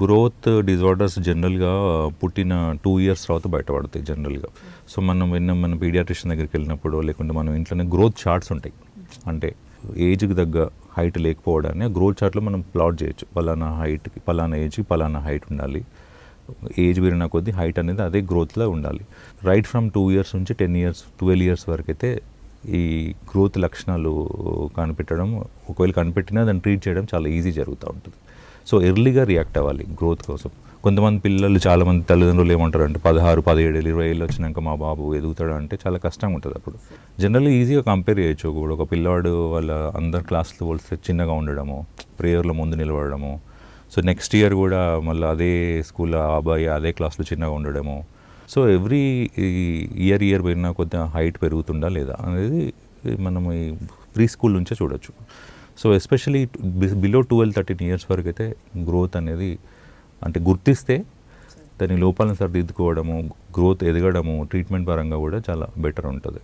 Growth disorders జనరల్గా పుట్టిన 2 years తర్వాత బయటపడతాయి జనరల్గా. సో మన పీడియాట్రిషియన్ దగ్గరికి వెళ్ళినప్పుడు లేకుంటే మనం ఇంట్లోనే గ్రోత్ చార్ట్స్ ఉంటాయి. అంటే ఏజ్కి తగ్గ హైట్ లేకపోవడాన్ని గ్రోత్ చార్ట్లో మనం ప్లాట్ చేయొచ్చు. పలానా హైట్కి పలానా ఏజ్కి పలానా హైట్ ఉండాలి, ఏజ్ పెరిగిన కొద్దీ హైట్ అనేది అదే గ్రోత్లో ఉండాలి. రైట్ ఫ్రమ్ 2 years నుంచి 10 years 12 years వరకు అయితే ఈ గ్రోత్ లక్షణాలు కనిపెట్టడం, ఒకవేళ కనిపెట్టినా దాన్ని ట్రీట్ చేయడం చాలా ఈజీ జరుగుతూ ఉంటుంది. సో ఎర్లీగా రియాక్ట్ అవ్వాలి గ్రోత్ కోసం. కొంతమంది పిల్లలు చాలామంది తల్లిదండ్రులు ఏమంటారు అంటే 16, 17, 20 ఏళ్ళు వచ్చినాక మా బాబు ఎదుగుతాడు అంటే చాలా కష్టంగా ఉంటుంది. అప్పుడు జనరల్లీ ఈజీగా కంపేర్ చేయొచ్చు. కూడా ఒక పిల్లవాడు వాళ్ళ అందరు క్లాసులు పోలిస్తే చిన్నగా ఉండడము, ప్రేయర్లో ముందు నిలబడము, సో నెక్స్ట్ ఇయర్ కూడా మళ్ళీ అదే స్కూల్లో అబ్బాయి అదే క్లాస్లో చిన్నగా ఉండడము. సో ఎవ్రీ ఇయర్ పోయినా కొద్దిగా హైట్ పెరుగుతుందా లేదా అనేది మనం ఈ ప్రీ స్కూల్ నుంచే చూడొచ్చు. సో ఎస్పెషలీ బిలో 12-13 years వరకు అయితే గ్రోత్ అనేది అంటే గుర్తిస్తే దాని లోపాలను సరిదిద్దుకోవడము, గ్రోత్ ఎదగడము ట్రీట్మెంట్ పరంగా కూడా చాలా బెటర్ ఉంటుంది.